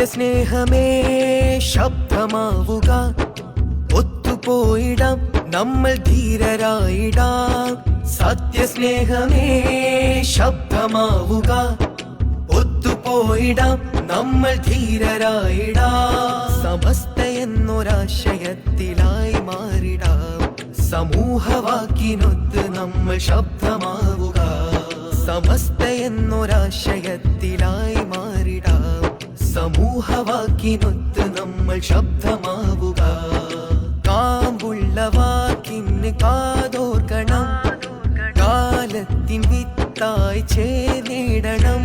സത്യസ്നേഹമേ ശബ്ദമാവുക, ഒത്തുപോയിടാം നമ്മൾ ധീരരായിടാം. സത്യസ്നേഹമേ ശബ്ദമാവുക, ഒത്തുപോയിടാം നമ്മൾ ധീരരായിടാം. സമസ്ത എന്നൊരാശയത്തിലായി മാറിടാം, സമൂഹവാക്കിനൊത്ത് നമ്മൾ ശബ്ദമാവുക. സമസ്ത എന്നൊരാശയത്തിലായി മാറിടാം, സമൂഹവാക്കിനൊത്ത് നമ്മൾ ശബ്ദമാവുക. കാമ്പുള്ള വാക്കിന് കാതോർക്കണം, കാലത്തിൻ വിത്തായി ചേർന്നിടണം.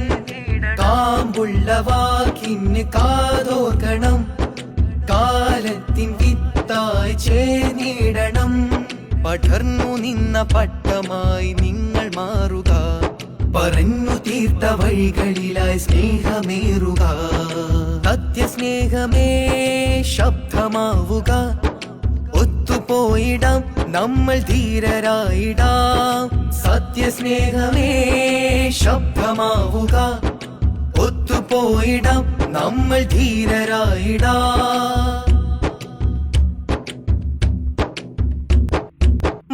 കാമ്പുള്ള വാക്കിന് കാതോർക്കണം, കാലത്തിൻ വിത്തായി ചേർന്നിടണം. പടർന്നു നിന്ന പട്ടമായി നിങ്ങൾ മാറുക, പറഞ്ഞു തീർത്ത വഴികളിലായി സ്നേഹമേറുക. സത്യസ്നേഹമേ ശബ്ദമാവുക, ഒത്തുപോയിടാം നമ്മൾ ധീരരായിടാം. സത്യസ്നേഹമേ ശബ്ദമാവുക, ഒത്തുപോയിടാം നമ്മൾ ധീരരായിടാം.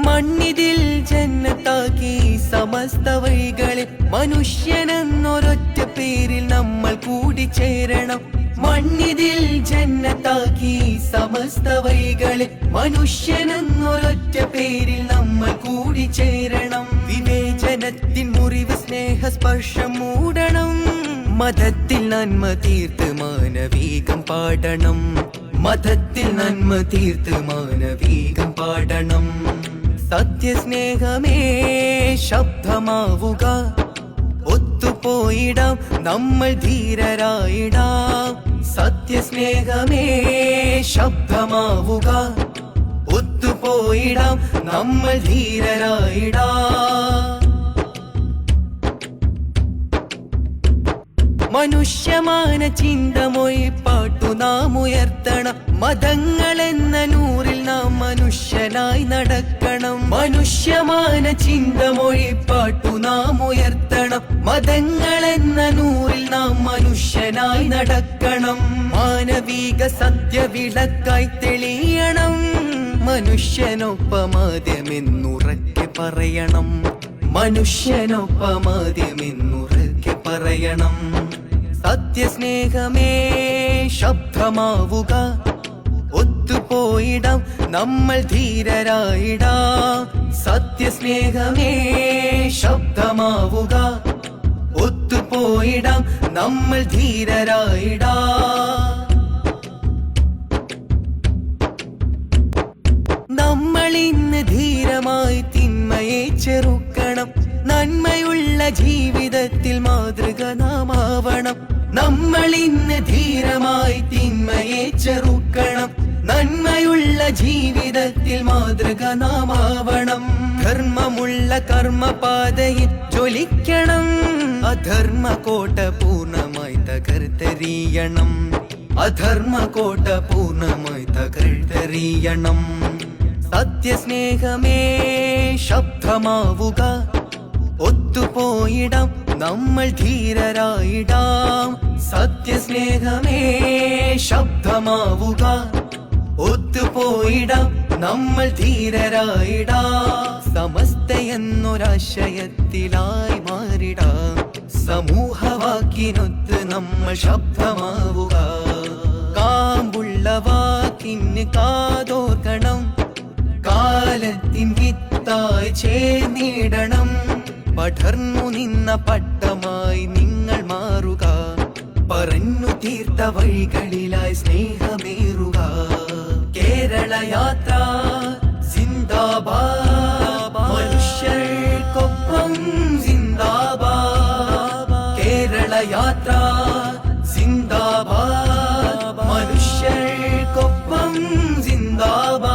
മണ്ണിതിൽ ജന്നത്താക്കി സമസ്ത വഴികളിൽ മനുഷ്യനെന്നൊരൊറ്റ പേരിൽ നമ്മൾ കൂടിച്ചേരണം. മണ്ണിതിൽ ജന്നത്താക്കി സമസ്ത വഴികളിൽ മനുഷ്യനെന്നൊരൊറ്റ പേരിൽ നമ്മൾ കൂടിച്ചേരണം. വിവേചനത്തിൻ മുറിവ് സ്നേഹസ്പർശം മൂടണം, മതത്തിൽ നന്മ തീർത്ത് മാനവീകം പാടണം. മതത്തിൽ നന്മ തീർത്ത് മാനവീകം പാടണം. സത്യസ്നേഹമേ ശബ്ദമാവുക, ഒത്തുപോയിടാം നമ്മൾ ധീരരായിടാം. സത്യസ്നേഹമേ ശബ്ദമാവുക, ഒത്തുപോയിടാം നമ്മൾ ധീരരായിടാം. മനുഷ്യമാന ചിന്തമൊഴി പാട്ടു നാം ഉയർത്തണം, മതങ്ങളെന്ന നൂറിൽ നാം മനുഷ്യനായി നടക്കണം. മനുഷ്യമാന ചിന്തമൊഴി പാട്ടു നാം ഉയർത്തണം, മതങ്ങളെന്ന നൂറിൽ നാം മനുഷ്യനായി നടക്കണം. മാനവിക സത്യവിളക്കായി തെളിയണം, മനുഷ്യനൊപ്പമാദ്യമെന്നുറക്കെ പറയണം. മനുഷ്യനൊപ്പമാദ്യമെന്നുറക്കെ പറയണം. സത്യസ്നേഹമേ ശബ്ദമാവുക, ഒത്തുപോയിടാം നമ്മൾ ധീരരായിടാം. സത്യസ്നേഹമേ ശബ്ദമാവുക, ഒത്തുപോയിടാം നമ്മൾ ധീരരായിടാം. നമ്മൾ ഇന്ന് ധീരമായി തിന്മയെ ചെറുക്കണം, നന്മയുള്ള ജീവിതത്തിൽ മാതൃക നാം ആവണം. നമ്മൾ ഇന്ന് ധീരമായി തിന്മയെ ചെറുക്കണം, നന്മയുള്ള ജീവിതത്തിൽ മാതൃക നാം ആവണം. ധർമ്മമുള്ള കർമ്മപാതയിൽ ജ്വലിക്കണം, അധർമ്മ കോട്ട പൂർണ്ണമായി തകർത്തെറിയണം. അധർമ്മ കോട്ട പൂർണ്ണമായി തകർത്തെറിയണം. സത്യസ്നേഹമേ ശബ്ദമാവുക, ഒത്തുപോയിടാം നമ്മൾ ധീരരായിടാം. സത്യസ്നേഹമേ ശബ്ദമാവുക, ഒത്തുപോയിടാം നമ്മൾ ധീരരായിടാം. സമസ്ത എന്നൊരാശയത്തിലായി മാറിടാം, സമൂഹവാക്കിനൊത്ത് നമ്മൾ ശബ്ദമാവുക. കാമ്പുള്ള വാക്കിന് കാതോർക്കണം, കാലത്തിൻ വിത്തായി ചേർന്നിടണം. പടർന്നു നിന്ന പട്ടമായി നിങ്ങൾ മാറുക, പറഞ്ഞു തീർത്ത വഴികളിലായി സ്നേഹമേറുക. കേരള യാത്ര സിന്ദാബാദ്, മനുഷ്യർക്കൊപ്പം സിന്ദാബാദ്. കേരള യാത്ര സിന്ദാബാദ്, മനുഷ്യർക്കൊപ്പം സിന്ദാബാദ്.